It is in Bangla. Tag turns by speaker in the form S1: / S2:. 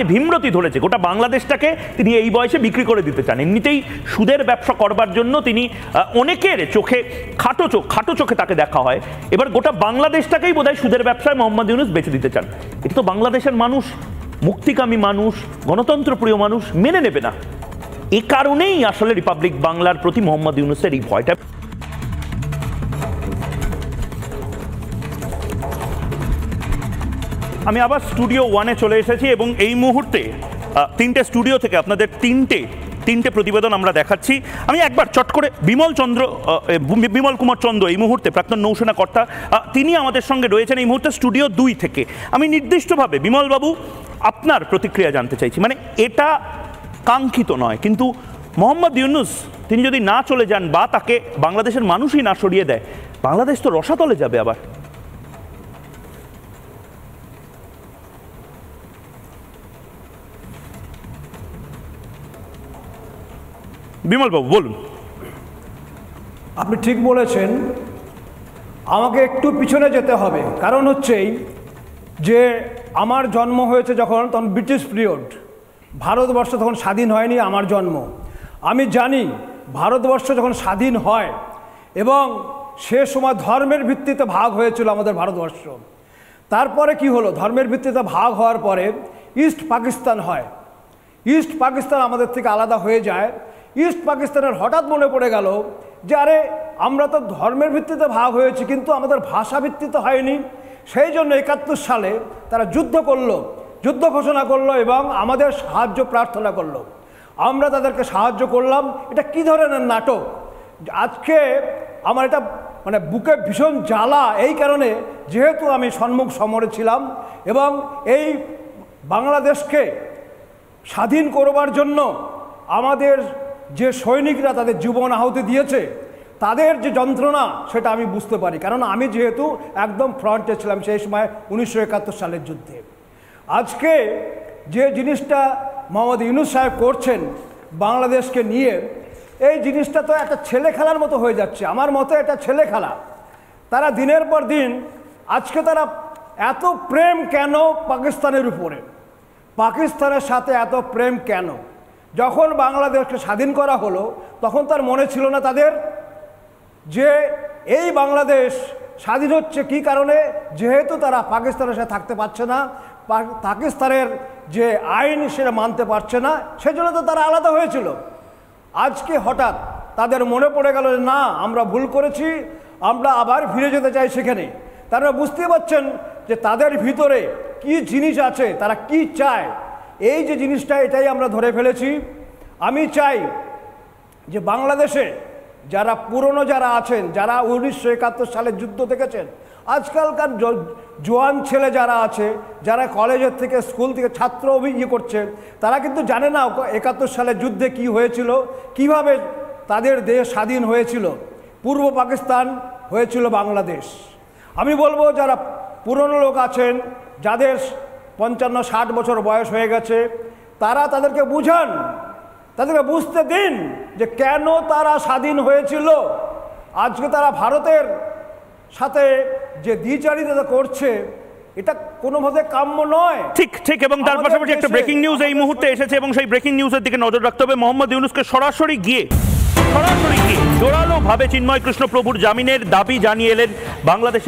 S1: ভীমরতি ধরেছে গোটা বাংলাদেশটাকে তিনি এই বয়সে বিক্রি করে দিতে চান। এমনিতেই সুদের ব্যবসা করবার জন্য তিনি অনেকের চোখে খাটো চোখে তাকে দেখা হয়। এবার গোটা বাংলাদেশটাকেই বোধহয় সুদের ব্যবসায় মোহাম্মদ ইউনূস বেঁচে দিতে চান। এটা তো বাংলাদেশের মানুষ, মুক্তিকামী মানুষ, গণতন্ত্রপ্রিয় মানুষ মেনে নেবে না। এ কারণেই আসলে রিপাবলিক বাংলার প্রতি মোহাম্মদ ইউনূসের এই ভয়টা। আমি আবার স্টুডিও ওয়ানে চলে এসেছি এবং এই মুহূর্তে তিনটে স্টুডিও থেকে আপনাদের তিনটে প্রতিবেদন আমরা দেখাচ্ছি। আমি একবার চট করে বিমল কুমার চন্দ্র এই মুহূর্তে প্রাক্তন নৌসেনা কর্তা, তিনি আমাদের সঙ্গে রয়েছেন এই মুহূর্তে স্টুডিও 2 থেকে। আমি নির্দিষ্টভাবে বিমলবাবু আপনার প্রতিক্রিয়া জানতে চাইছি। মানে এটা কাঙ্ক্ষিত নয়, কিন্তু মোহাম্মদ ইউনূস তিনি যদি না চলে যান বা তাকে বাংলাদেশের মানুষই না সরিয়ে দেয়, বাংলাদেশ তো রসাতলে যাবে আবার। বিমলবাবু বলুন।
S2: আপনি ঠিক বলেছেন, আমাকে একটু পিছনে যেতে হবে। কারণ হচ্ছেই যে আমার জন্ম হয়েছে তখন ব্রিটিশ পিরিয়ড, ভারতবর্ষ তখন স্বাধীন হয়নি আমার জন্ম। আমি জানি ভারতবর্ষ যখন স্বাধীন হয় এবং সে সময় ধর্মের ভিত্তিতে ভাগ হয়েছিল আমাদের ভারতবর্ষ। তারপরে কি হলো, ধর্মের ভিত্তিতে ভাগ হওয়ার পরে ইস্ট পাকিস্তান হয়। ইস্ট পাকিস্তান আমাদের থেকে আলাদা হয়ে যায়। ইস্ট পাকিস্তানের হঠাৎ মনে পড়ে গেল যে আরে আমরা তো ধর্মের ভিত্তিতে ভাগ হয়েছি, কিন্তু আমাদের ভাষা ভিত্তিতে হয়নি। সেই জন্য 71 সালে তারা যুদ্ধ ঘোষণা করলো এবং আমাদের সাহায্য প্রার্থনা করলো। আমরা তাদেরকে সাহায্য করলাম। এটা কি ধরনের নাটক! আজকে আমার এটা মানে বুকে ভীষণ জ্বালা, এই কারণে যেহেতু আমি সম্মুখ সমরে ছিলাম এবং এই বাংলাদেশকে স্বাধীন করবার জন্য আমাদের যে সৈনিকরা তাদের জীবন আহুতি দিয়েছে, তাদের যে যন্ত্রণা সেটা আমি বুঝতে পারি। কারণ আমি যেহেতু একদম ফ্রন্টে ছিলাম সেই সময় 1971 সালের যুদ্ধে। আজকে যে জিনিসটা মোহাম্মদ ইউনূস সাহেব করছেন বাংলাদেশকে নিয়ে, এই জিনিসটা তো একটা ছেলে খেলার মতো হয়ে যাচ্ছে। আমার মতে এটা ছেলে খেলা। তারা দিনের পর দিন আজকে তারা এত প্রেম কেন পাকিস্তানের উপরে, পাকিস্তানের সাথে এত প্রেম কেন? যখন বাংলাদেশকে স্বাধীন করা হলো তখন তার মনে ছিল না তাদের যে এই বাংলাদেশ স্বাধীন হচ্ছে কি কারণে? যেহেতু তারা পাকিস্তানের সাথে থাকতে পারছে না, পাকিস্তানের যে আইন সেটা মানতে পারছে না, সেজন্য তো তারা আলাদা হয়েছিল। আজকে হঠাৎ তাদের মনে পড়ে গেল যে না, আমরা ভুল করেছি, আমরা আবার ফিরে যেতে চাই সেখানে। তারা বুঝতে পারছেন যে তাদের ভিতরে কি জিনিস আছে, তারা কি চায়। এই যে জিনিসটা, এটাই আমরা ধরে ফেলেছি। আমি চাই যে বাংলাদেশে যারা পুরনো যারা আছেন, যারা 1971 সালের যুদ্ধ দেখেছেন, আজকালকার জোয়ান ছেলে যারা আছে, যারা কলেজের থেকে স্কুল থেকে ছাত্র করছে, তারা কিন্তু জানে না 71 সালের যুদ্ধে কি হয়েছিল, কিভাবে তাদের দেশ স্বাধীন হয়েছিল। পূর্ব পাকিস্তান হয়েছিল বাংলাদেশ। আমি বলবো যারা পুরনো লোক আছেন, যাদের 55-60 বছর বয়স হয়ে গেছে, তারা তাদেরকে বুঝান, তাদেরকে বুঝতে দিন যে কেন তারা স্বাধীন হয়েছিল। আজকে তারা ভারতের সাথে যে দ্বিচারিতা করছে, এটা কোনোভাবে কাম্য নয়।
S1: ঠিক। এবং তার পাশাপাশি একটা ব্রেকিং নিউজ এই মুহূর্তে এসেছে এবং সেই ব্রেকিং নিউজের দিকে নজর রাখতে হবে। মোহাম্মদ ইউনূসকে সরাসরি গিয়ে জোরালো ভাবে চিন্ময় কৃষ্ণ প্রভুর জামিনের দাবি জানিয়ে এলেন বাংলাদেশের